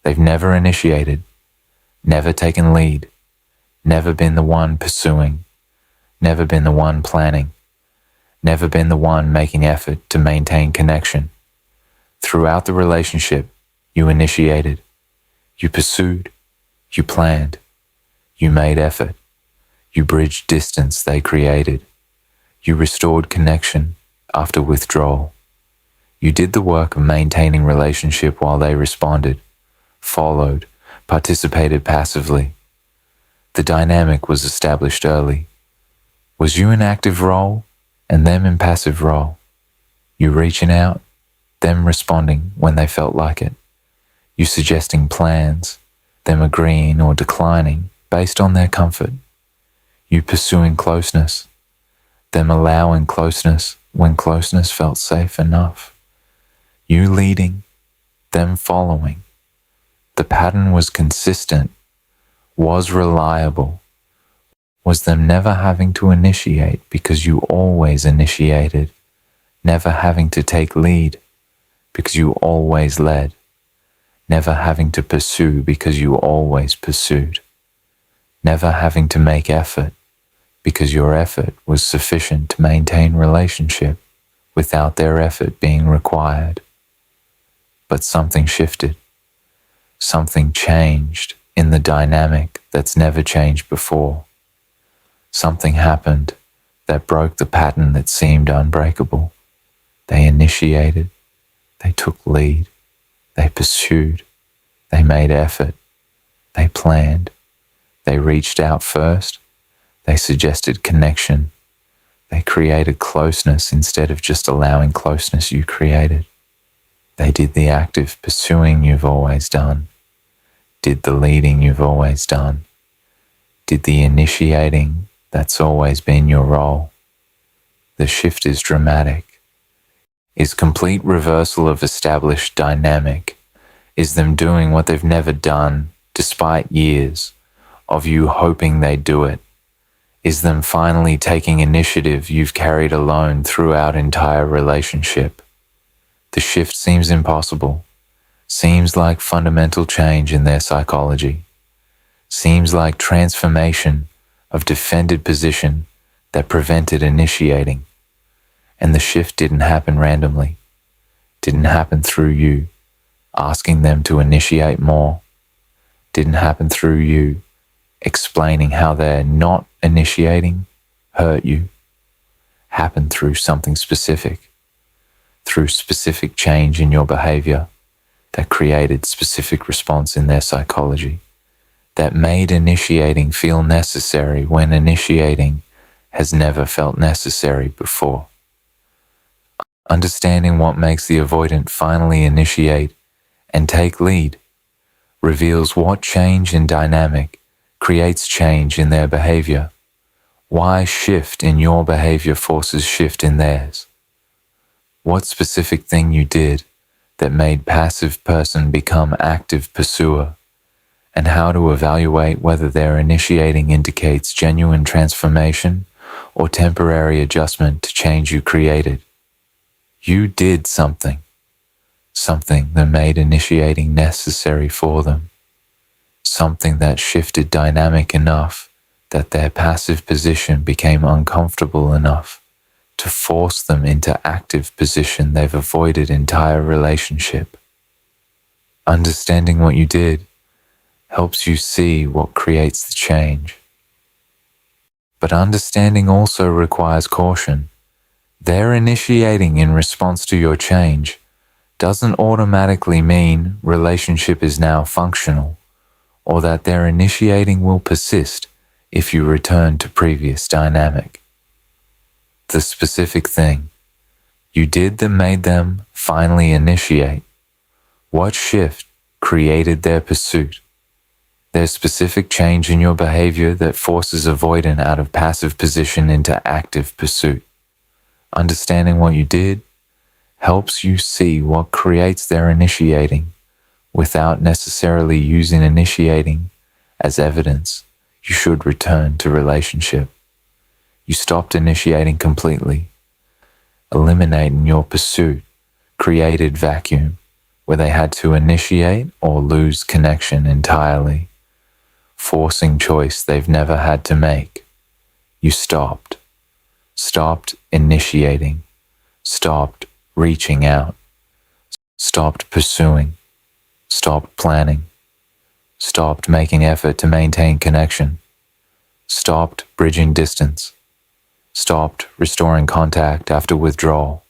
They've never initiated, never taken lead, never been the one pursuing, never been the one planning, never been the one making effort to maintain connection. Throughout the relationship, you initiated, you pursued, you planned, you made effort, you bridged distance they created, you restored connection after withdrawal. You did the work of maintaining relationship while they responded, followed, participated passively. The dynamic was established early. Was you in active role and them in passive role? You reaching out, them responding when they felt like it. You suggesting plans, them agreeing or declining based on their comfort. You pursuing closeness, them allowing closeness when closeness felt safe enough. You leading, them following. The pattern was consistent, was reliable, was them never having to initiate because you always initiated, never having to take lead because you always led, never having to pursue because you always pursued, never having to make effort because your effort was sufficient to maintain relationship without their effort being required. But something shifted. Something changed in the dynamic that's never changed before. Something happened that broke the pattern that seemed unbreakable. They initiated, they took lead, they pursued, they made effort, they planned, they reached out first, they suggested connection, they created closeness instead of just allowing closeness you created. They did the active pursuing you've always done, did the leading you've always done, did the initiating that's always been your role. The shift is dramatic, is complete reversal of established dynamic, is them doing what they've never done despite years of you hoping they'd do it, is them finally taking initiative you've carried alone throughout entire relationship. The shift seems impossible, seems like fundamental change in their psychology, seems like transformation of defended position that prevented initiating. And the shift didn't happen randomly, didn't happen through you asking them to initiate more, didn't happen through you explaining how they're not initiating hurt you, happened through something specific, through specific change in your behavior that created specific response in their psychology, that made initiating feel necessary when initiating has never felt necessary before. Understanding what makes the avoidant finally initiate and take lead reveals what change in dynamic creates change in their behavior, why shift in your behavior forces shift in theirs. What specific thing you did that made passive person become active pursuer, and how to evaluate whether their initiating indicates genuine transformation or temporary adjustment to change you created. You did something that made initiating necessary for them, something that shifted dynamic enough that their passive position became uncomfortable enough to force them into active position they've avoided entire relationship. Understanding what you did helps you see what creates the change. But understanding also requires caution. Their initiating in response to your change doesn't automatically mean relationship is now functional, or that their initiating will persist if you return to previous dynamic. The specific thing you did that made them finally initiate, what shift created their pursuit, their specific change in your behavior that forces avoidant out of passive position into active pursuit. Understanding what you did helps you see what creates their initiating without necessarily using initiating as evidence you should return to relationship. You stopped initiating completely, eliminating your pursuit, created vacuum, where they had to initiate or lose connection entirely, forcing choice they've never had to make. You stopped initiating, stopped reaching out, stopped pursuing, stopped planning, stopped making effort to maintain connection, stopped bridging distance, stopped restoring contact after withdrawal,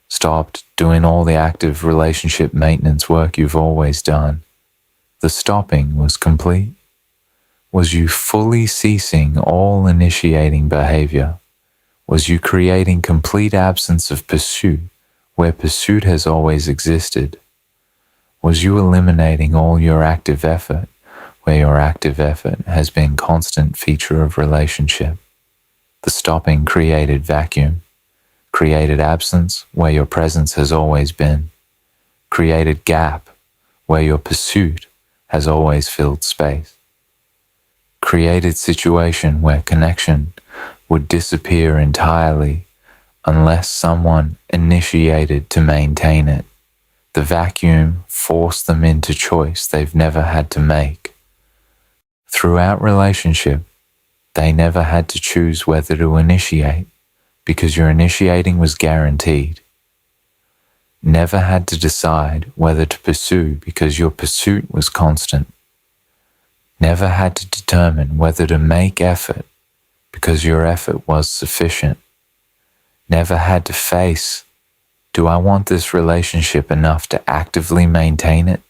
stopped doing all the active relationship maintenance work you've always done. The stopping was complete. Was you fully ceasing all initiating behavior? Was you creating complete absence of pursuit where pursuit has always existed? Was you eliminating all your active effort where your active effort has been constant feature of relationship? The stopping created vacuum, created absence where your presence has always been, created gap where your pursuit has always filled space, created situation where connection would disappear entirely unless someone initiated to maintain it. The vacuum forced them into choice they've never had to make. Throughout relationship, they never had to choose whether to initiate because your initiating was guaranteed. Never had to decide whether to pursue because your pursuit was constant. Never had to determine whether to make effort because your effort was sufficient. Never had to face, do I want this relationship enough to actively maintain it?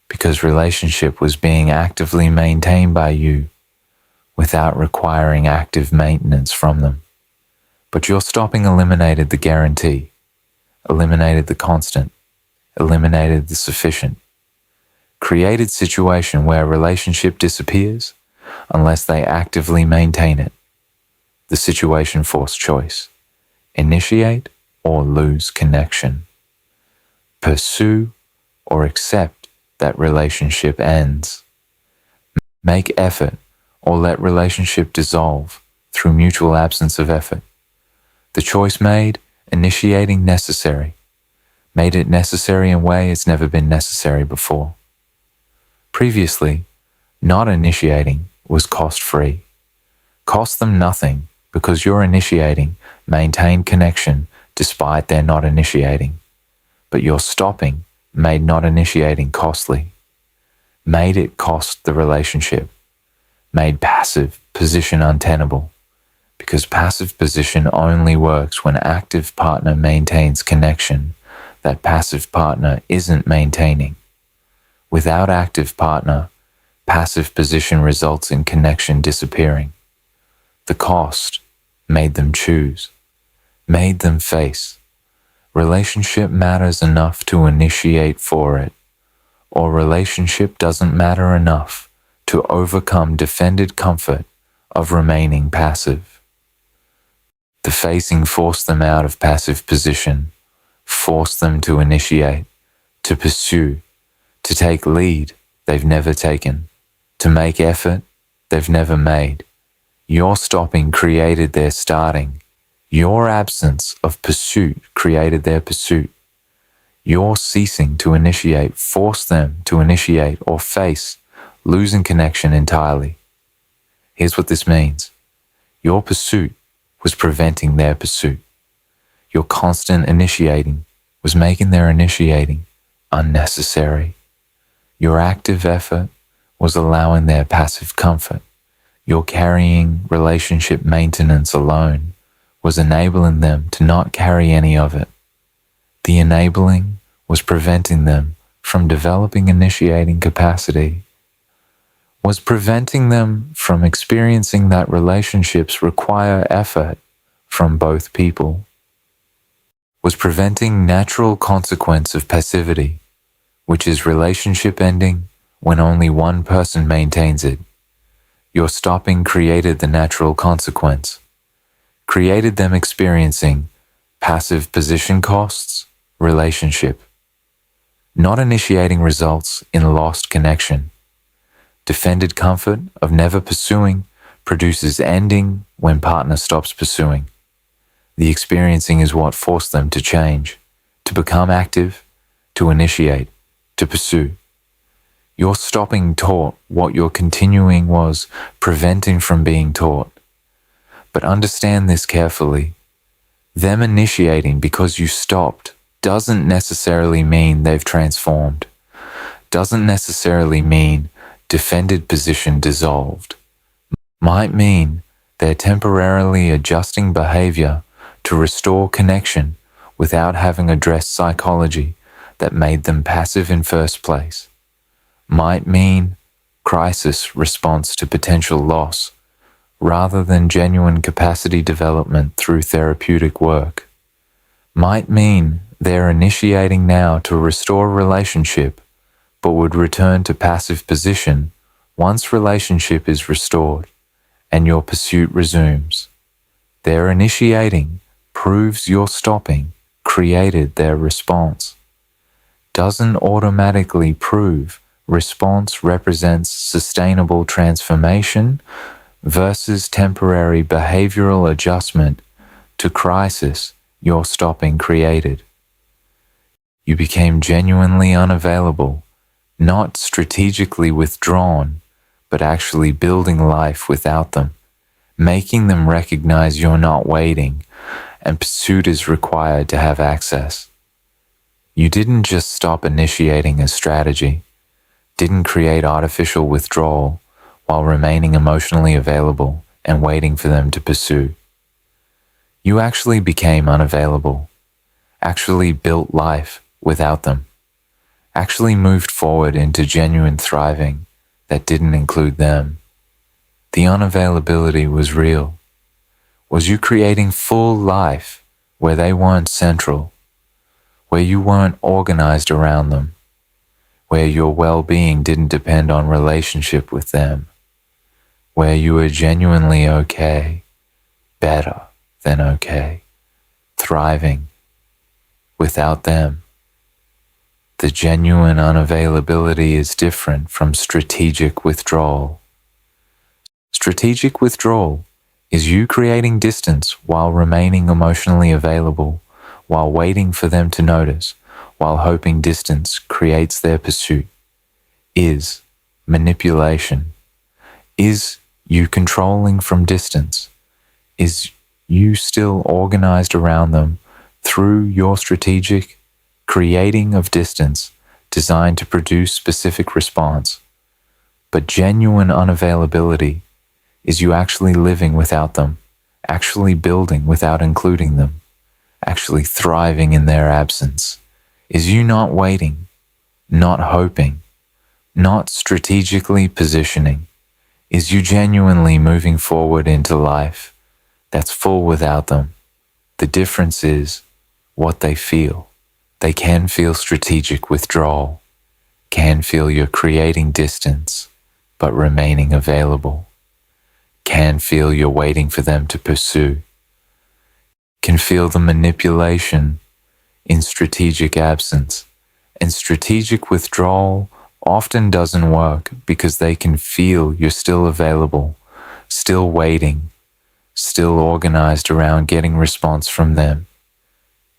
Because relationship was being actively maintained by you without requiring active maintenance from them. But your stopping eliminated the guarantee, eliminated the constant, eliminated the sufficient, created situation where a relationship disappears unless they actively maintain it. The situation forced choice, initiate or lose connection, pursue or accept that relationship ends, make effort or let relationship dissolve through mutual absence of effort. The choice made, initiating necessary, made it necessary in a way it's never been necessary before. Previously, not initiating was cost-free. Cost them nothing because your initiating maintained connection despite their not initiating. But your stopping made not initiating costly, made it cost the relationship, made passive position untenable, because passive position only works when active partner maintains connection that passive partner isn't maintaining. Without active partner, passive position results in connection disappearing. The cost made them choose, made them face. Relationship matters enough to initiate for it, or relationship doesn't matter enough to overcome defended comfort of remaining passive. The facing forced them out of passive position, forced them to initiate, to pursue, to take lead they've never taken, to make effort they've never made. Your stopping created their starting. Your absence of pursuit created their pursuit. Your ceasing to initiate forced them to initiate or face losing connection entirely. Here's what this means. Your pursuit was preventing their pursuit. Your constant initiating was making their initiating unnecessary. Your active effort was allowing their passive comfort. Your carrying relationship maintenance alone was enabling them to not carry any of it. The enabling was preventing them from developing initiating capacity, was preventing them from experiencing that relationships require effort from both people, was preventing natural consequence of passivity, which is relationship ending when only one person maintains it. Your stopping created the natural consequence, created them experiencing passive position costs, relationship. Not initiating results in lost connection. Defended comfort of never pursuing produces ending when partner stops pursuing. The experiencing is what forced them to change, to become active, to initiate, to pursue. Your stopping taught what your continuing was preventing from being taught. But understand this carefully. Them initiating because you stopped doesn't necessarily mean they've transformed. Doesn't necessarily mean defended position dissolved. Might mean they're temporarily adjusting behavior to restore connection without having addressed psychology that made them passive in first place. Might mean crisis response to potential loss rather than genuine capacity development through therapeutic work. Might mean they're initiating now to restore relationship but would return to passive position once relationship is restored and your pursuit resumes. Their initiating proves your stopping created their response. Doesn't automatically prove response represents sustainable transformation versus temporary behavioral adjustment to crisis your stopping created. You became genuinely unavailable, not strategically withdrawn, but actually building life without them, making them recognize you're not waiting and pursuit is required to have access. You didn't just stop initiating a strategy, didn't create artificial withdrawal while remaining emotionally available and waiting for them to pursue. You actually became unavailable, actually built life without them, actually moved forward into genuine thriving that didn't include them. The unavailability was real. Was you creating full life where they weren't central, where you weren't organized around them, where your well-being didn't depend on relationship with them, where you were genuinely okay, better than okay, thriving without them? The genuine unavailability is different from strategic withdrawal. Strategic withdrawal is you creating distance while remaining emotionally available, while waiting for them to notice, while hoping distance creates their pursuit. Is manipulation. Is you controlling from distance. Is you still organized around them through your strategic creating of distance designed to produce specific response. But genuine unavailability is you actually living without them, actually building without including them, actually thriving in their absence. Is you not waiting, not hoping, not strategically positioning. Is you genuinely moving forward into life that's full without them. The difference is what they feel. They can feel strategic withdrawal, can feel you're creating distance, but remaining available, can feel you're waiting for them to pursue, can feel the manipulation in strategic absence, and strategic withdrawal often doesn't work because they can feel you're still available, still waiting, still organized around getting response from them.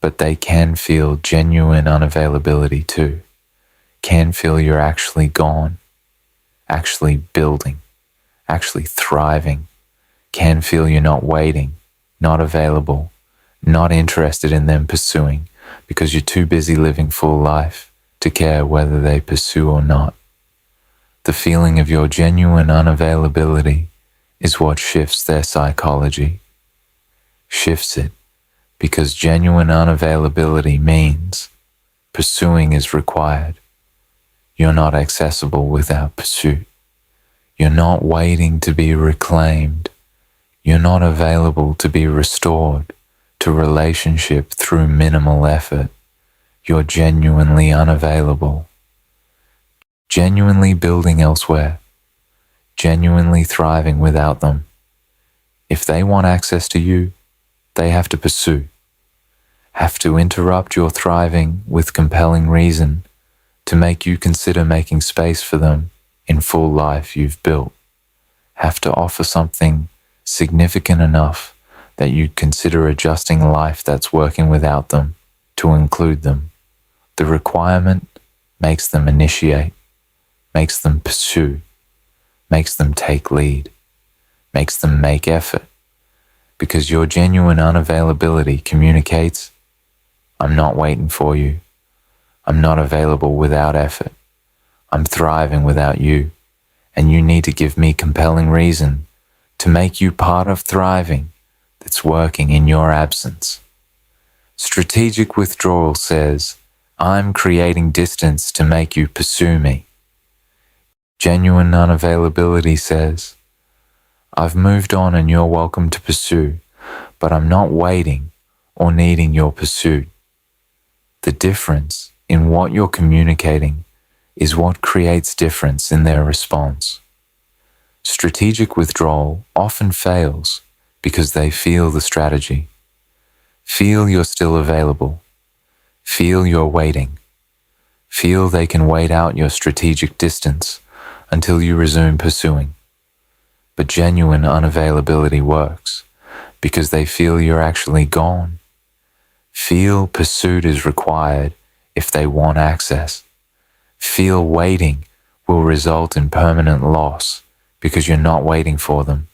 But they can feel genuine unavailability too, can feel you're actually gone, actually building, actually thriving, can feel you're not waiting, not available, not interested in them pursuing because you're too busy living full life to care whether they pursue or not. The feeling of your genuine unavailability is what shifts their psychology. Shifts it because genuine unavailability means pursuing is required. You're not accessible without pursuit. You're not waiting to be reclaimed. You're not available to be restored to relationship through minimal effort. You're genuinely unavailable. Genuinely building elsewhere. Genuinely thriving without them. If they want access to you, they have to pursue. Have to interrupt your thriving with compelling reason to make you consider making space for them in full life you've built. Have to offer something significant enough that you'd consider adjusting life that's working without them to include them. The requirement makes them initiate, makes them pursue, makes them take lead, makes them make effort, because your genuine unavailability communicates, I'm not waiting for you. I'm not available without effort. I'm thriving without you, and you need to give me compelling reason to make you part of thriving that's working in your absence. Strategic withdrawal says, I'm creating distance to make you pursue me. Genuine unavailability says, I've moved on and you're welcome to pursue, but I'm not waiting or needing your pursuit. The difference in what you're communicating is what creates difference in their response. Strategic withdrawal often fails because they feel the strategy. Feel you're still available. Feel you're waiting. Feel they can wait out your strategic distance until you resume pursuing. But genuine unavailability works because they feel you're actually gone. Feel pursuit is required if they want access. Feel waiting will result in permanent loss because you're not waiting for them.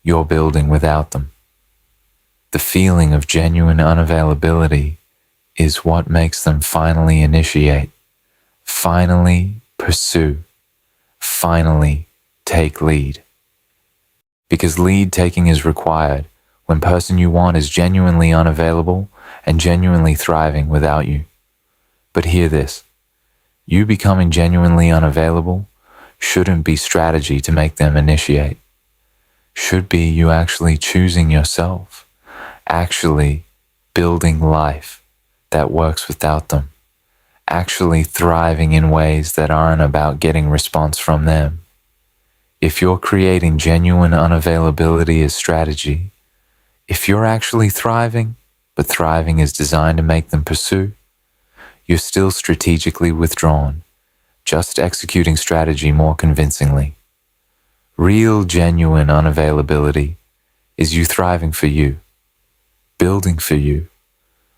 You're building without them. The feeling of genuine unavailability is what makes them finally initiate, finally pursue, finally take lead. Because lead taking is required when person you want is genuinely unavailable and genuinely thriving without you. But hear this, you becoming genuinely unavailable shouldn't be strategy to make them initiate. Should be you actually choosing yourself, actually building life that works without them, actually thriving in ways that aren't about getting response from them. If you're creating genuine unavailability as strategy, if you're actually thriving, but thriving is designed to make them pursue, you're still strategically withdrawn, just executing strategy more convincingly. Real, genuine unavailability is you thriving for you, building for you,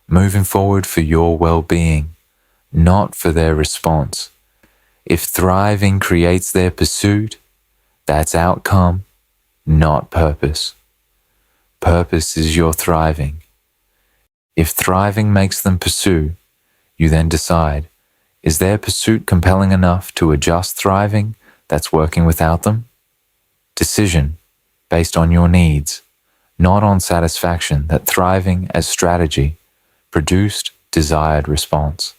moving forward for your well-being, not for their response. If thriving creates their pursuit, that's outcome, not purpose. Purpose is your thriving. If thriving makes them pursue, you then decide, is their pursuit compelling enough to adjust thriving that's working without them? Decision based on your needs, not on satisfaction that thriving as strategy produced desired response.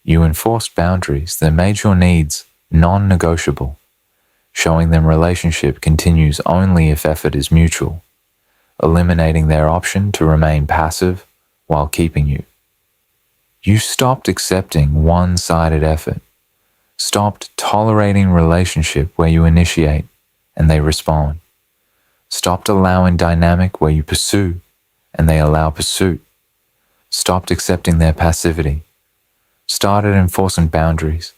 You enforced boundaries that made your needs non-negotiable, showing them relationship continues only if effort is mutual, eliminating their option to remain passive while keeping you. You stopped accepting one-sided effort, stopped tolerating relationship where you initiate and they respond, stopped allowing dynamic where you pursue and they allow pursuit, stopped accepting their passivity, started enforcing boundaries,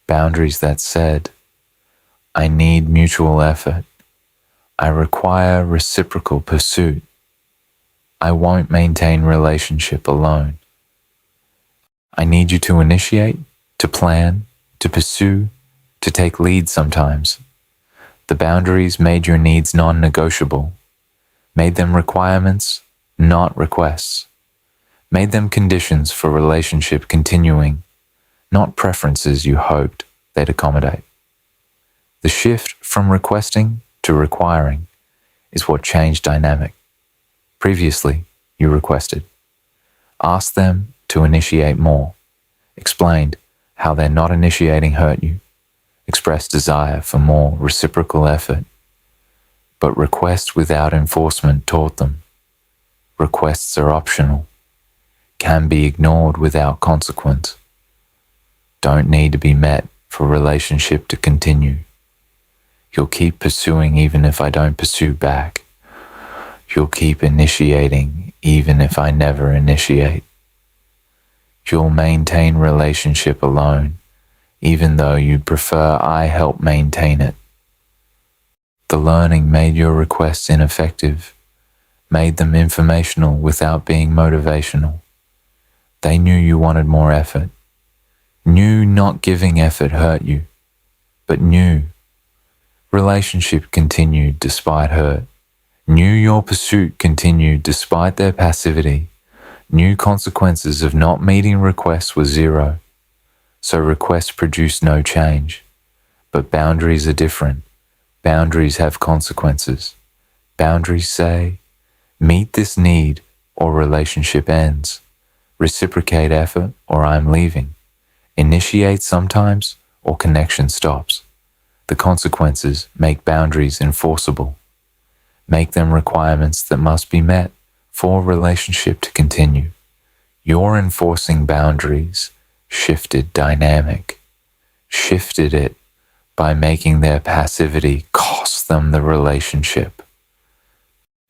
boundaries that said, I need mutual effort, I require reciprocal pursuit, I won't maintain relationship alone. I need you to initiate, to plan, to pursue, to take lead sometimes. The boundaries made your needs non-negotiable, made them requirements, not requests, made them conditions for relationship continuing, not preferences you hoped they'd accommodate. The shift from requesting to requiring is what changed dynamic. Previously, you requested. Asked them to initiate more, explained how their not initiating hurt you, expressed desire for more reciprocal effort, but request without enforcement taught them. Requests are optional, can be ignored without consequence, don't need to be met for relationship to continue. You'll keep pursuing even if I don't pursue back. You'll keep initiating even if I never initiate. You'll maintain relationship alone, even though you'd prefer I help maintain it. The learning made your requests ineffective, made them informational without being motivational. They knew you wanted more effort, knew not giving effort hurt you, but knew relationship continued despite hurt, knew your pursuit continued despite their passivity, knew consequences of not meeting requests were zero, so requests produce no change. But boundaries are different. Boundaries have consequences. Boundaries say, meet this need or relationship ends. Reciprocate effort or I'm leaving. Initiate sometimes or connection stops. The consequences make boundaries enforceable. Make them requirements that must be met for a relationship to continue. Your enforcing boundaries shifted dynamic, shifted it by making their passivity cost them the relationship,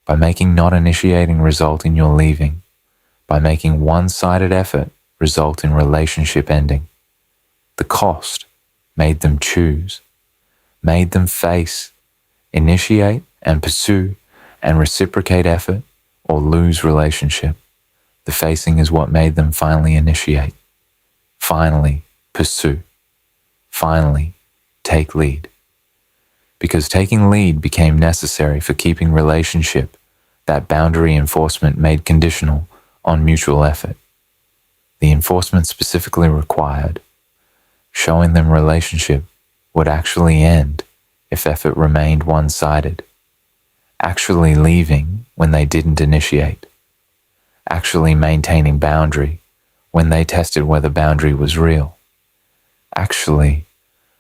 by making not initiating result in your leaving, by making one-sided effort result in relationship ending. The cost made them choose, made them face, initiate and pursue and reciprocate effort or lose relationship. The facing is what made them finally initiate, finally pursue, finally take lead. Because taking lead became necessary for keeping relationship, that boundary enforcement made conditional on mutual effort. The enforcement specifically required showing them relationship would actually end if effort remained one-sided, actually leaving when they didn't initiate, actually maintaining boundary when they tested whether boundary was real, actually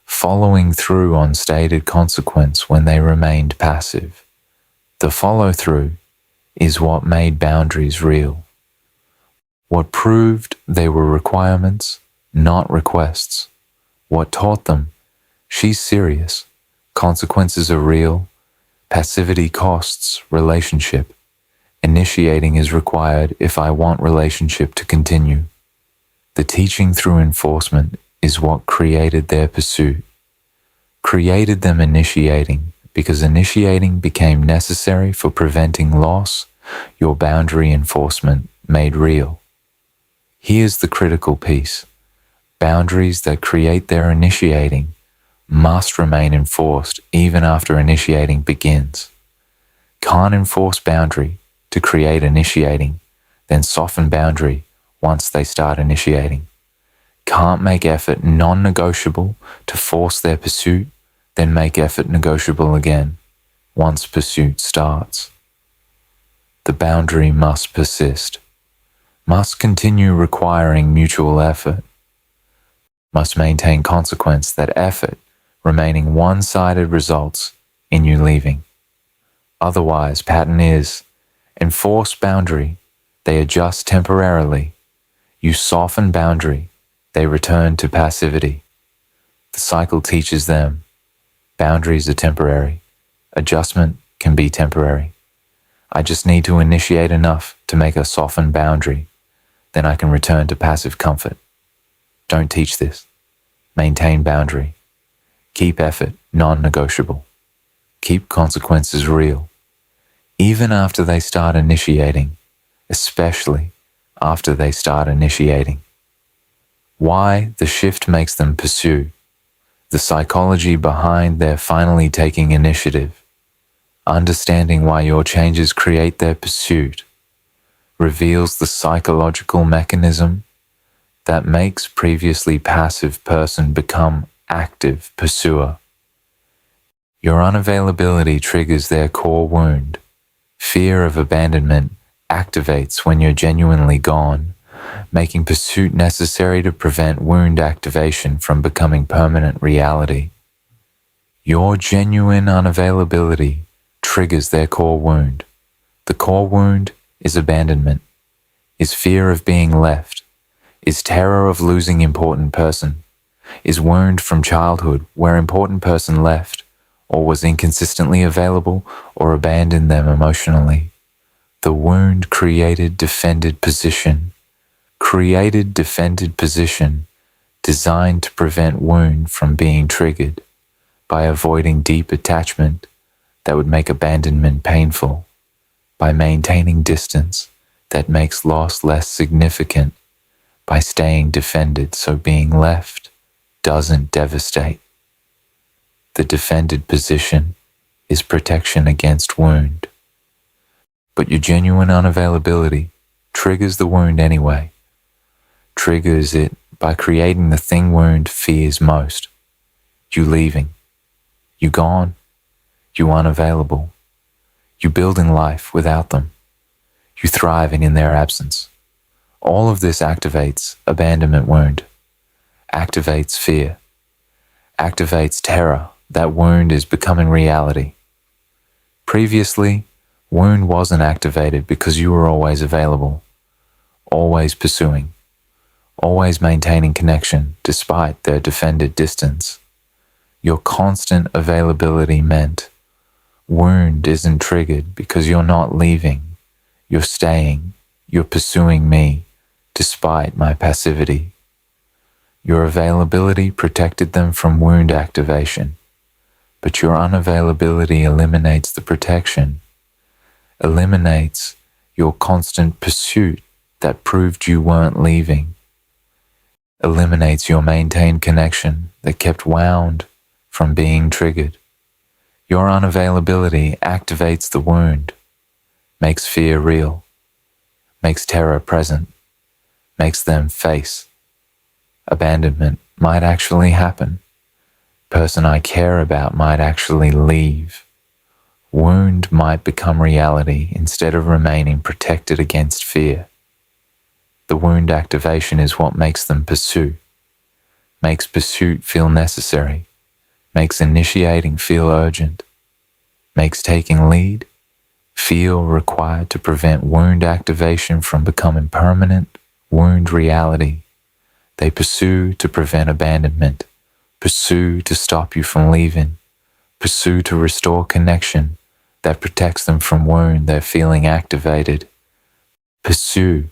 following through on stated consequence when they remained passive. The follow-through is what made boundaries real, what proved they were requirements, not requests, what taught them she's serious, consequences are real, passivity costs relationship, initiating is required if I want relationship to continue. The teaching through enforcement is what created their pursuit, created them initiating, because initiating became necessary for preventing loss. Your boundary enforcement made real. Here's the critical piece. Boundaries that create their initiating must remain enforced even after initiating begins. Can't enforce boundary to create initiating, then soften boundary once they start initiating. Can't make effort non-negotiable to force their pursuit, then make effort negotiable again once pursuit starts. The boundary must persist, must continue requiring mutual effort, must maintain consequence that effort remaining one-sided results in you leaving. Otherwise, pattern is enforce boundary, they adjust temporarily. You soften boundary, they return to passivity. The cycle teaches them boundaries are temporary. Adjustment can be temporary. I just need to initiate enough to make a softened boundary. Then I can return to passive comfort. Don't teach this. Maintain boundary. Keep effort non-negotiable. Keep consequences real. Even after they start initiating, especially after they start initiating. Why the shift makes them pursue. The psychology behind their finally taking initiative. Understanding why your changes create their pursuit reveals the psychological mechanism that makes previously passive person become active pursuer. Your unavailability triggers their core wound. Fear of abandonment activates when you're genuinely gone, making pursuit necessary to prevent wound activation from becoming permanent reality. Your genuine unavailability triggers their core wound. The core wound is abandonment, is fear of being left, is terror of losing important person, is wound from childhood where important person left or was inconsistently available or abandoned them emotionally. The wound created defended position designed to prevent wound from being triggered by avoiding deep attachment that would make abandonment painful, by maintaining distance that makes loss less significant, by staying defended so being left doesn't devastate. The defended position is protection against wound. But your genuine unavailability triggers the wound anyway, triggers it by creating the thing wound fears most. You leaving, you gone, you unavailable, you building life without them, you thriving in their absence. All of this activates abandonment wound, activates fear, activates terror that wound is becoming reality. Previously, wound wasn't activated because you were always available, always pursuing, always maintaining connection despite their defended distance. Your constant availability meant wound isn't triggered because you're not leaving, you're staying, you're pursuing me despite my passivity. Your availability protected them from wound activation, but your unavailability eliminates the protection, eliminates your constant pursuit that proved you weren't leaving, eliminates your maintained connection that kept wound from being triggered. Your unavailability activates the wound, makes fear real, makes terror present, makes them face. Abandonment might actually happen. Person I care about might actually leave. Wound might become reality instead of remaining protected against fear. The wound activation is what makes them pursue, makes pursuit feel necessary, makes initiating feel urgent, makes taking lead feel required to prevent wound activation from becoming permanent wound reality. They pursue to prevent abandonment, pursue to stop you from leaving, pursue to restore connection that protects them from wound they're feeling activated. Pursue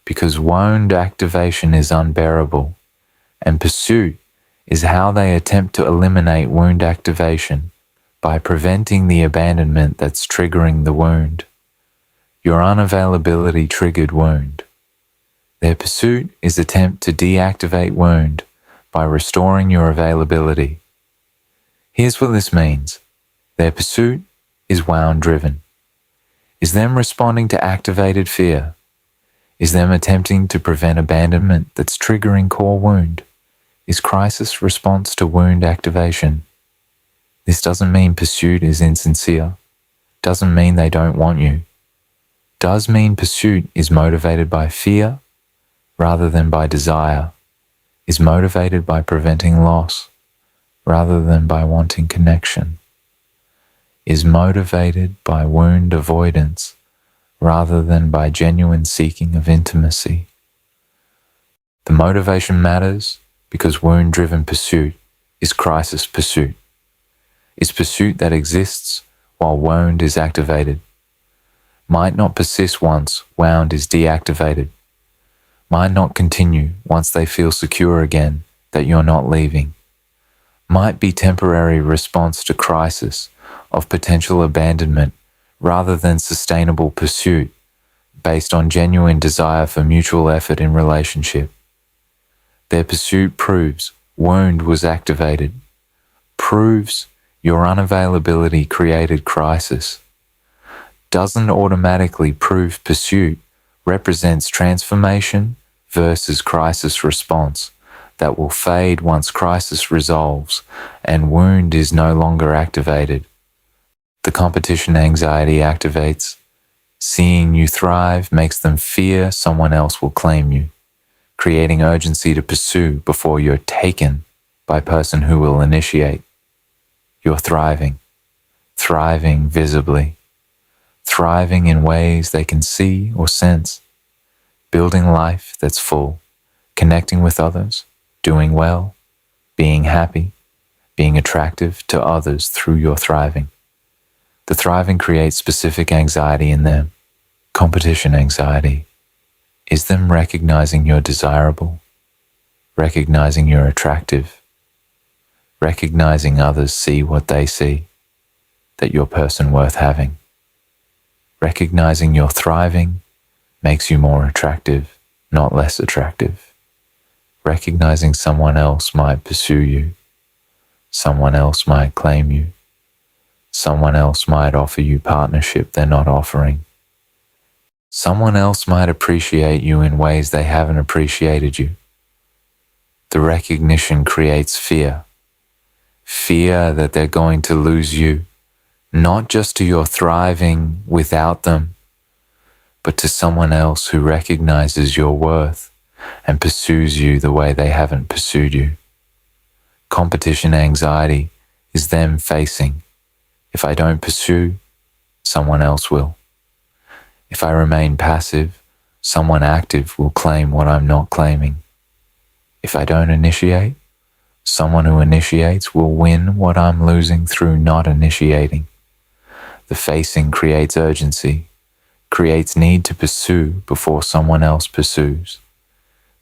because wound activation is unbearable, and pursuit is how they attempt to eliminate wound activation by preventing the abandonment that's triggering the wound. Your unavailability triggered wound. Their pursuit is attempt to deactivate wound by restoring your availability. Here's what this means. Their pursuit is wound-driven. Is them responding to activated fear. Is them attempting to prevent abandonment that's triggering core wound. Is crisis response to wound activation. This doesn't mean pursuit is insincere. Doesn't mean they don't want you. Does mean pursuit is motivated by fear rather than by desire, is motivated by preventing loss rather than by wanting connection, is motivated by wound avoidance rather than by genuine seeking of intimacy. The motivation matters because wound-driven pursuit is crisis pursuit. It's pursuit that exists while wound is activated, might not persist once wound is deactivated, might not continue once they feel secure again that you're not leaving, might be temporary response to crisis of potential abandonment rather than sustainable pursuit based on genuine desire for mutual effort in relationship. Their pursuit proves wound was activated, proves your unavailability created crisis, doesn't automatically prove pursuit represents transformation versus crisis response that will fade once crisis resolves and wound is no longer activated. The competition anxiety activates. Seeing you thrive makes them fear someone else will claim you, creating urgency to pursue before you're taken by person who will initiate. You're thriving, thriving visibly, thriving in ways they can see or sense, building life that's full, connecting with others, doing well, being happy, being attractive to others through your thriving. The thriving creates specific anxiety in them. Competition anxiety is them recognizing you're desirable, recognizing you're attractive, recognizing others see what they see, that you're a person worth having. Recognizing you're thriving makes you more attractive, not less attractive. Recognizing someone else might pursue you. Someone else might claim you. Someone else might offer you partnership they're not offering. Someone else might appreciate you in ways they haven't appreciated you. The recognition creates fear. Fear that they're going to lose you, not just to your thriving without them, but to someone else who recognizes your worth and pursues you the way they haven't pursued you. Competition anxiety is them facing, if I don't pursue, someone else will. If I remain passive, someone active will claim what I'm not claiming. If I don't initiate, someone who initiates will win what I'm losing through not initiating. The facing creates urgency, creates need to pursue before someone else pursues,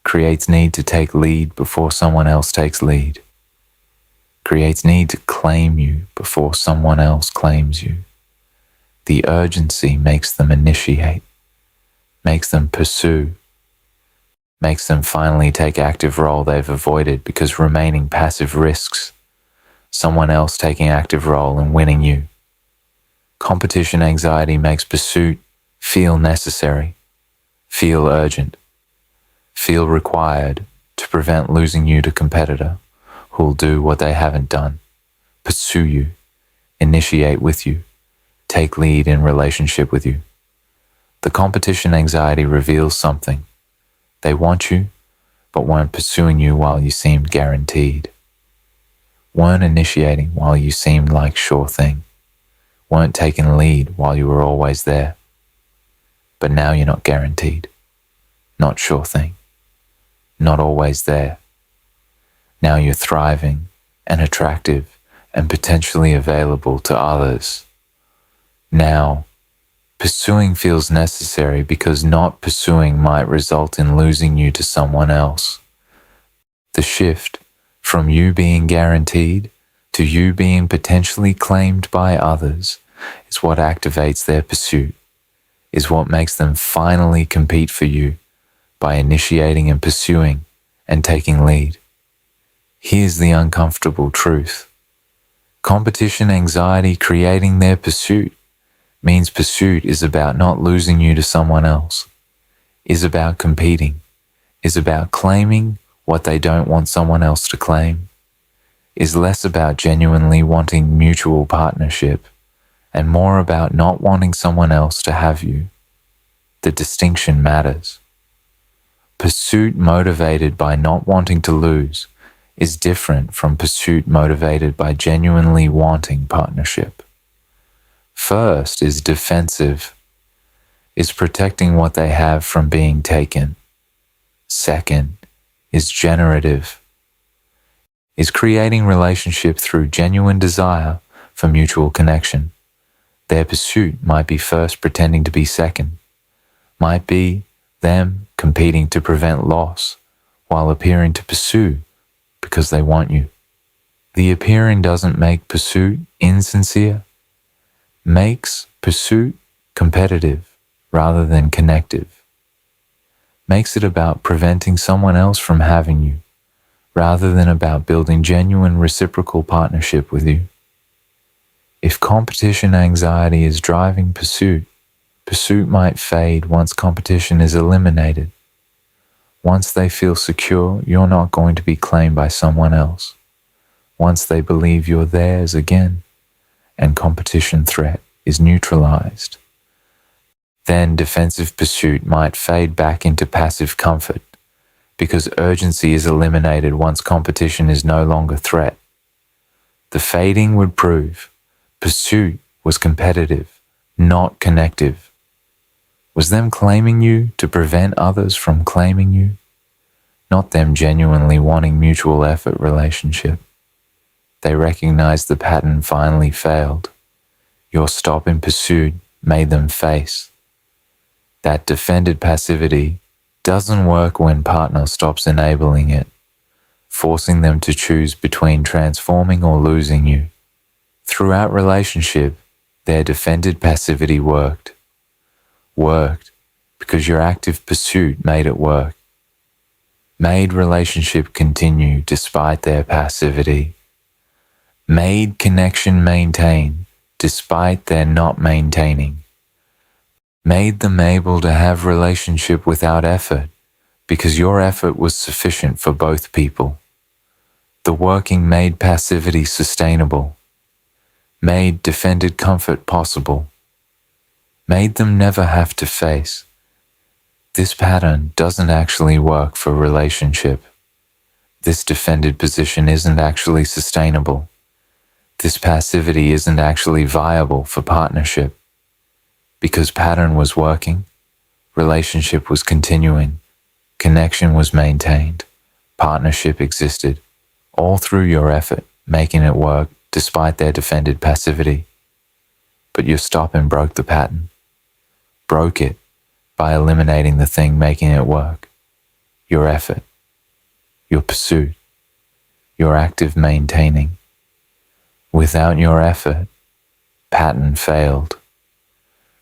creates need to take lead before someone else takes lead, creates need to claim you before someone else claims you. The urgency makes them initiate, makes them pursue, makes them finally take active role they've avoided because remaining passive risks someone else taking active role and winning you. Competition anxiety makes pursuit feel necessary, feel urgent, feel required to prevent losing you to competitor who'll do what they haven't done, pursue you, initiate with you, take lead in relationship with you. The competition anxiety reveals something. They want you, but weren't pursuing you while you seemed guaranteed. Weren't initiating while you seemed like sure thing. Weren't taking lead while you were always there. But now you're not guaranteed, not sure thing, not always there. Now you're thriving and attractive and potentially available to others. Now, pursuing feels necessary because not pursuing might result in losing you to someone else. The shift from you being guaranteed to you being potentially claimed by others is what activates their pursuit, is what makes them finally compete for you by initiating and pursuing and taking lead. Here's the uncomfortable truth. Competition anxiety creating their pursuit means pursuit is about not losing you to someone else, is about competing, is about claiming what they don't want someone else to claim, is less about genuinely wanting mutual partnership and more about not wanting someone else to have you. The distinction matters. Pursuit motivated by not wanting to lose is different from pursuit motivated by genuinely wanting partnership. First is defensive, is protecting what they have from being taken. Second is generative, is creating relationship through genuine desire for mutual connection. Their pursuit might be first pretending to be second, might be them competing to prevent loss while appearing to pursue because they want you. The appearing doesn't make pursuit insincere, makes pursuit competitive rather than connective, makes it about preventing someone else from having you rather than about building genuine reciprocal partnership with you. If competition anxiety is driving pursuit, pursuit might fade once competition is eliminated. Once they feel secure, you're not going to be claimed by someone else. Once they believe you're theirs again, and competition threat is neutralized. Then defensive pursuit might fade back into passive comfort because urgency is eliminated once competition is no longer threat. The fading would prove pursuit was competitive, not connective. Was them claiming you to prevent others from claiming you, not them genuinely wanting mutual effort relationship. They recognized the pattern finally failed. Your stop in pursuit made them face. That defended passivity doesn't work when partner stops enabling it, forcing them to choose between transforming or losing you. Throughout relationship, their defended passivity worked because your active pursuit made it work. Made relationship continue despite their passivity. Made connection maintain despite their not maintaining. Made them able to have relationship without effort because your effort was sufficient for both people. The working made passivity sustainable. Made defended comfort possible. Made them never have to face. This pattern doesn't actually work for relationship. This defended position isn't actually sustainable. This passivity isn't actually viable for partnership. Because pattern was working, relationship was continuing, connection was maintained, partnership existed, all through your effort, making it work despite their defended passivity. But you stopped and broke the pattern. Broke it by eliminating the thing making it work. Your effort, your pursuit, your active maintaining. Without your effort, pattern failed.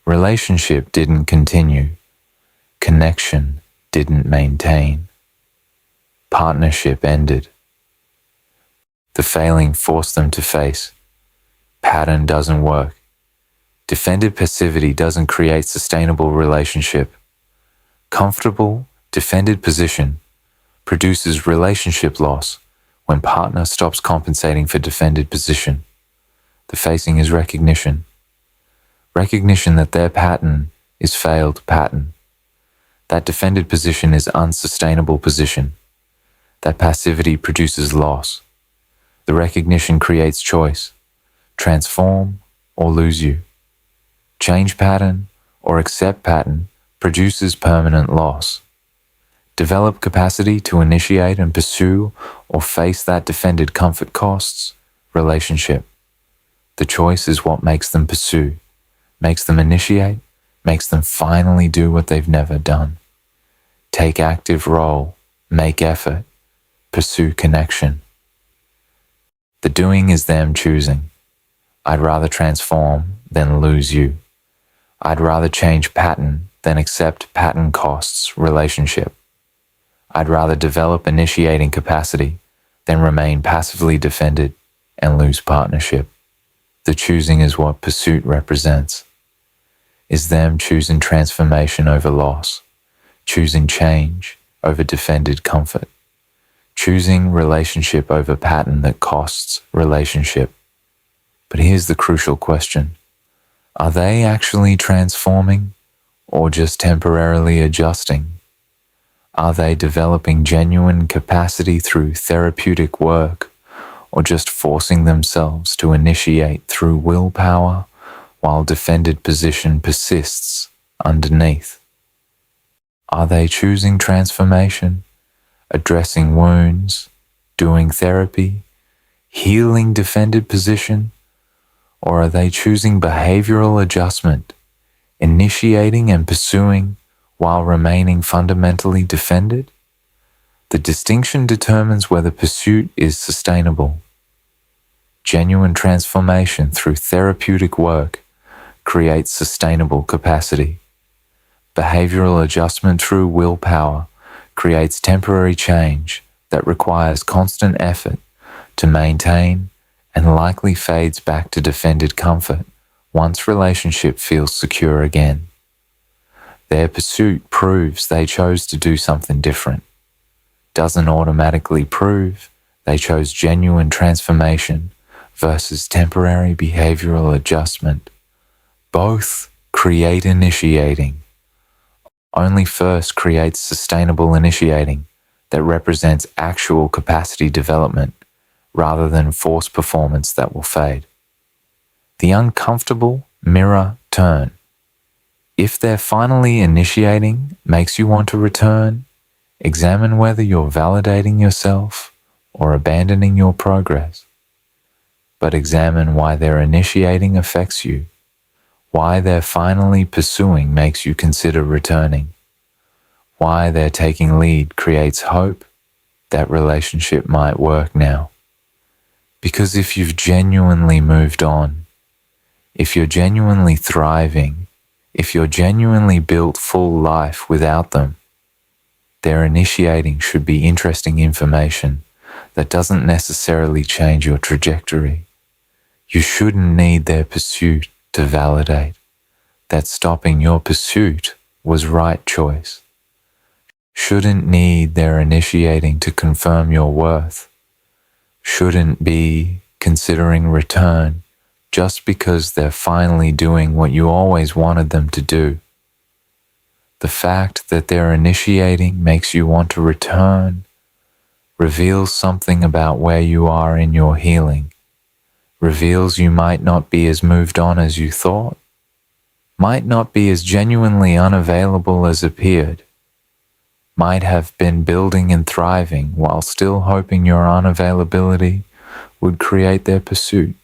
Relationship didn't continue. Connection didn't maintain. Partnership ended. The failing forced them to face. Pattern doesn't work. Defended passivity doesn't create sustainable relationship. Comfortable, defended position produces relationship loss when partner stops compensating for defended position. The facing is recognition. Recognition that their pattern is failed pattern. That defended position is unsustainable position. That passivity produces loss. The recognition creates choice. Transform or lose you. Change pattern or accept pattern produces permanent loss. Develop capacity to initiate and pursue or face that defended comfort costs relationship. The choice is what makes them pursue, makes them initiate, makes them finally do what they've never done. Take active role, make effort, pursue connection. The doing is them choosing. I'd rather transform than lose you. I'd rather change pattern than accept pattern costs relationship. I'd rather develop initiating capacity than remain passively defended and lose partnership. The choosing is what pursuit represents. Is them choosing transformation over loss, choosing change over defended comfort, choosing relationship over pattern that costs relationship. But here's the crucial question. Are they actually transforming or just temporarily adjusting? Are they developing genuine capacity through therapeutic work or just forcing themselves to initiate through willpower while defended position persists underneath? Are they choosing transformation, addressing wounds, doing therapy, healing defended position? Or are they choosing behavioral adjustment, initiating and pursuing while remaining fundamentally defended? The distinction determines whether pursuit is sustainable. Genuine transformation through therapeutic work creates sustainable capacity. Behavioral adjustment through willpower creates temporary change that requires constant effort to maintain and likely fades back to defended comfort once relationship feels secure again. Their pursuit proves they chose to do something different. Doesn't automatically prove they chose genuine transformation versus temporary behavioral adjustment. Both create initiating. Only first creates sustainable initiating that represents actual capacity development rather than forced performance that will fade. The uncomfortable mirror turn. If they're finally initiating makes you want to return, examine whether you're validating yourself or abandoning your progress. But examine why their initiating affects you, why they're finally pursuing makes you consider returning, why their taking lead creates hope that relationship might work now. Because if you've genuinely moved on, if you're genuinely thriving, if you're genuinely built full life without them, Their initiating should be interesting information that doesn't necessarily change your trajectory. You shouldn't need their pursuit to validate that stopping your pursuit was right choice. Shouldn't need their initiating to confirm your worth. Shouldn't be considering return just because they're finally doing what you always wanted them to do. The fact that they're initiating makes you want to return reveals something about where you are in your healing, reveals you might not be as moved on as you thought, might not be as genuinely unavailable as appeared, might have been building and thriving while still hoping your unavailability would create their pursuit.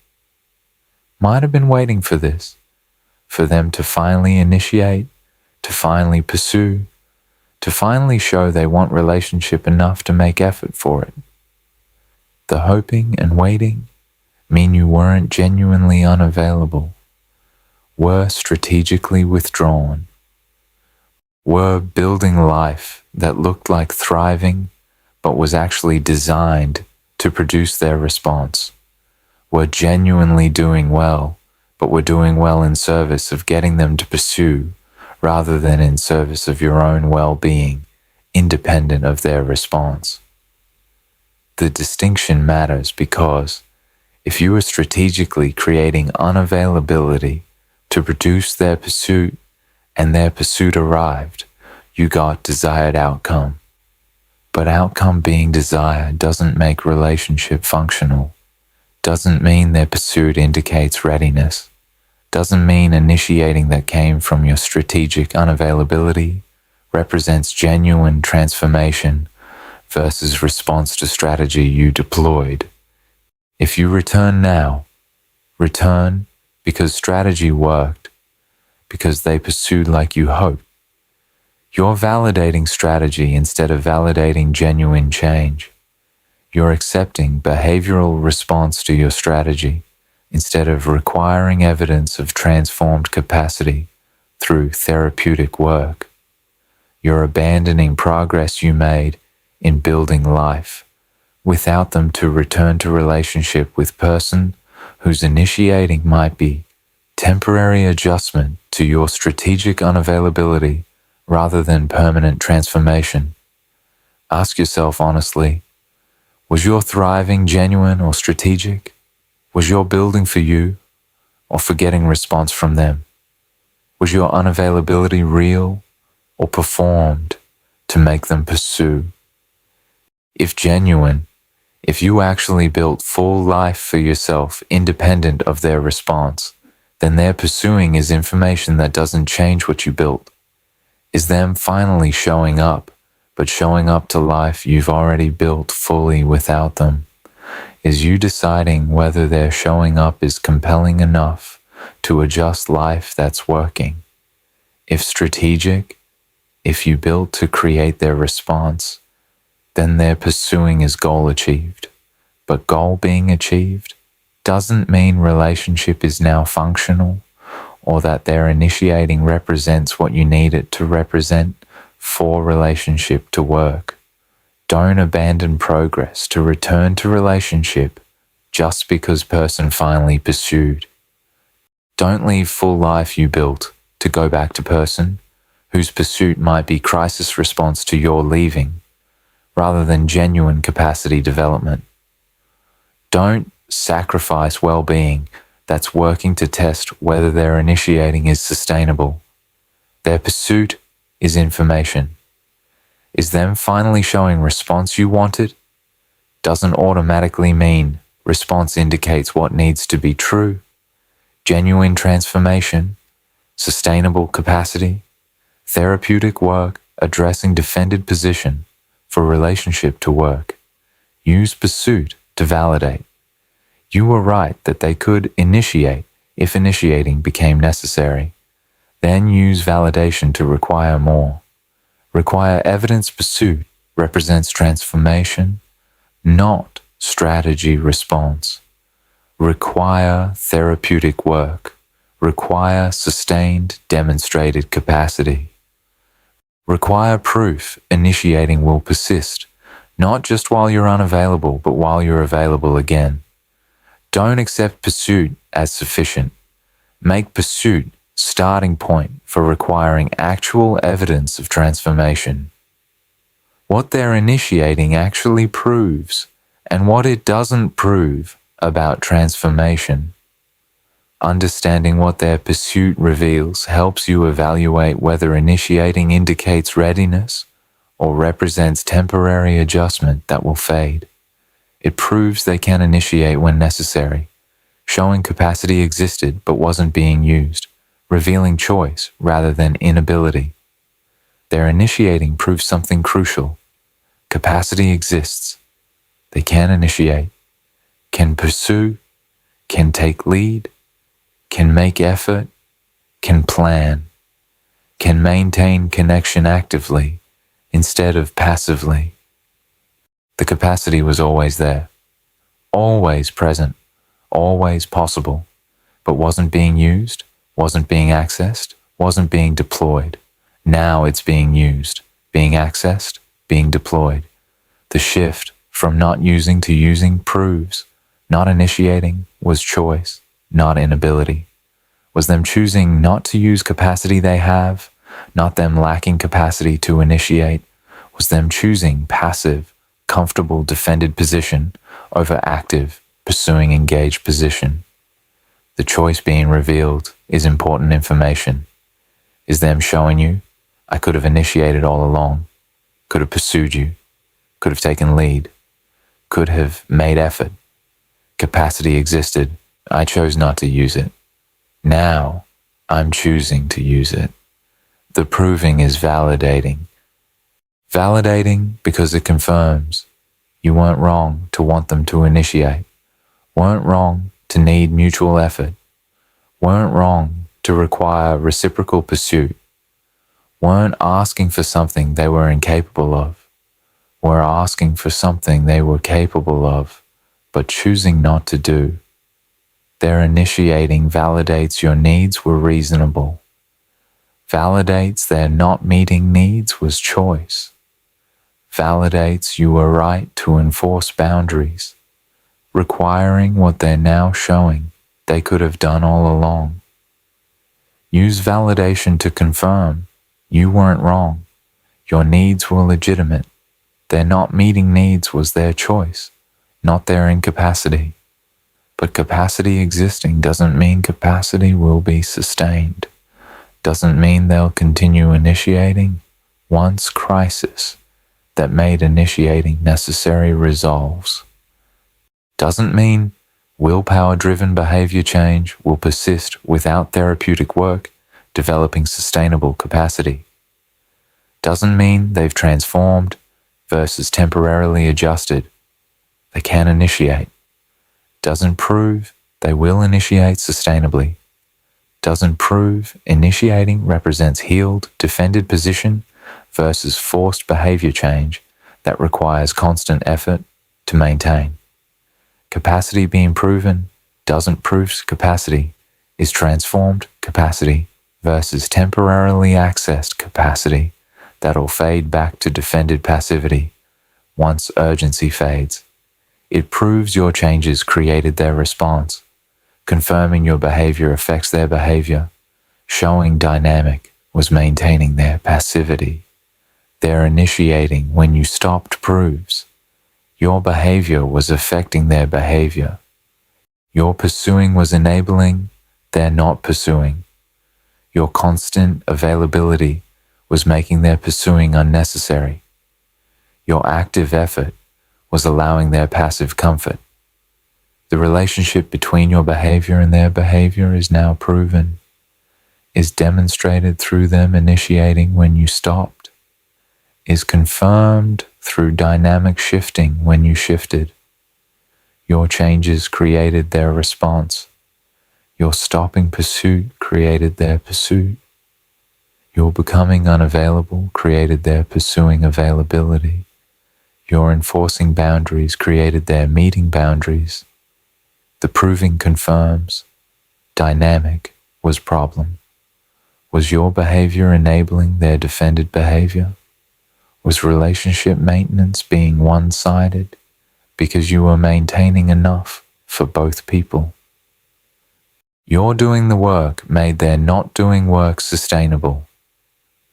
Might have been waiting for this, for them to finally initiate, to finally pursue, to finally show they want relationship enough to make effort for it. The hoping and waiting mean you weren't genuinely unavailable, were strategically withdrawn, were building life that looked like thriving but was actually designed to produce their response, were genuinely doing well but were doing well in service of getting them to pursue rather than in service of your own well-being, independent of their response. The distinction matters because if you are strategically creating unavailability to produce their pursuit and their pursuit arrived, you got desired outcome. But outcome being desired doesn't make relationship functional, doesn't mean their pursuit indicates readiness, doesn't mean initiating that came from your strategic unavailability represents genuine transformation versus response to strategy you deployed. If you return now, return because strategy worked, because they pursued like you hoped. You're validating strategy instead of validating genuine change. You're accepting behavioral response to your strategy instead of requiring evidence of transformed capacity through therapeutic work. You're abandoning progress you made in building life without them to return to relationship with person whose initiating might be temporary adjustment to your strategic unavailability rather than permanent transformation. Ask yourself honestly, was your thriving genuine or strategic? Was your building for you or for getting response from them? Was your unavailability real or performed to make them pursue? If genuine, if you actually built full life for yourself independent of their response, then their pursuing is information that doesn't change what you built. Is them finally showing up, but showing up to life you've already built fully without them. Is you deciding whether their showing up is compelling enough to adjust life that's working. If strategic, if you built to create their response, then their pursuing is goal achieved. But goal being achieved doesn't mean relationship is now functional or that their initiating represents what you need it to represent for relationship to work. Don't abandon progress to return to relationship just because person finally pursued. Don't leave full life you built to go back to person whose pursuit might be crisis response to your leaving rather than genuine capacity development. Don't sacrifice well-being that's working to test whether their initiating is sustainable. Their pursuit is information. Is them finally showing response you wanted? Doesn't automatically mean response indicates what needs to be true. Genuine transformation, sustainable capacity, therapeutic work addressing defended position for relationship to work. Use pursuit to validate. You were right that they could initiate if initiating became necessary. Then use validation to require more. Require evidence pursuit represents transformation, not strategy response. Require therapeutic work. Require sustained demonstrated capacity. Require proof, initiating will persist, not just while you're unavailable, but while you're available again. Don't accept pursuit as sufficient. Make pursuit starting point for requiring actual evidence of transformation. What they're initiating actually proves, and what it doesn't prove about transformation. Understanding what their pursuit reveals helps you evaluate whether initiating indicates readiness or represents temporary adjustment that will fade. It proves they can initiate when necessary, showing capacity existed but wasn't being used, revealing choice rather than inability. Their initiating proves something crucial. Capacity exists. They can initiate, can pursue, can take lead, can make effort, can plan, can maintain connection actively instead of passively. The capacity was always there, always present, always possible, but wasn't being used, wasn't being accessed, wasn't being deployed. Now it's being used, being accessed, being deployed. The shift from not using to using proves not initiating was choice, not inability. Was them choosing not to use capacity they have, not them lacking capacity to initiate. Was them choosing passive, comfortable, defended position over active, pursuing engaged position. The choice being revealed is important information. Is them showing you, I could have initiated all along, could have pursued you, could have taken lead, could have made effort. Capacity existed, I chose not to use it. Now, I'm choosing to use it. The proving is validating. Validating because it confirms you weren't wrong to want them to initiate, weren't wrong to need mutual effort, weren't wrong to require reciprocal pursuit, weren't asking for something they were incapable of, were asking for something they were capable of, but choosing not to do. Their initiating validates your needs were reasonable, validates their not meeting needs was choice, validates you were right to enforce boundaries, requiring what they're now showing they could have done all along. Use validation to confirm you weren't wrong, your needs were legitimate, their not meeting needs was their choice, not their incapacity. But capacity existing doesn't mean capacity will be sustained. Doesn't mean they'll continue initiating once crisis that made initiating necessary resolves. Doesn't mean willpower-driven behavior change will persist without therapeutic work developing sustainable capacity. Doesn't mean they've transformed versus temporarily adjusted. They can initiate. Doesn't prove they will initiate sustainably. Doesn't prove initiating represents healed, defended position versus forced behavior change that requires constant effort to maintain. Capacity being proven doesn't prove capacity, is transformed capacity versus temporarily accessed capacity that'll fade back to defended passivity once urgency fades. It proves your changes created their response, confirming your behavior affects their behavior, showing dynamic was maintaining their passivity. Their initiating when you stopped proves your behavior was affecting their behavior. Your pursuing was enabling their not pursuing. Your constant availability was making their pursuing unnecessary. Your active effort was allowing their passive comfort. The relationship between your behavior and their behavior is now proven, is demonstrated through them initiating when you stopped, is confirmed through dynamic shifting when you shifted. Your changes created their response. Your stopping pursuit created their pursuit. Your becoming unavailable created their pursuing availability. Your enforcing boundaries created their meeting boundaries. The proving confirms dynamic was problem, Was your behavior enabling their defended behavior? Was relationship maintenance being one-sided because you were maintaining enough for both people? Your doing the work made their not doing work sustainable.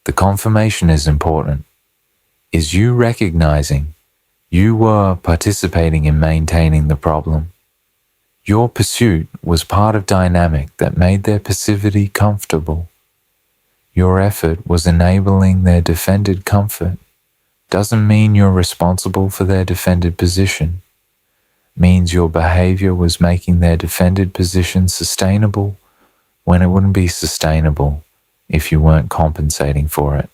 The confirmation is important. Is you recognizing you were participating in maintaining the problem? Your pursuit was part of dynamic that made their passivity comfortable. Your effort was enabling their defended comfort. Doesn't mean you're responsible for their defended position. Means your behavior was making their defended position sustainable when it wouldn't be sustainable if you weren't compensating for it.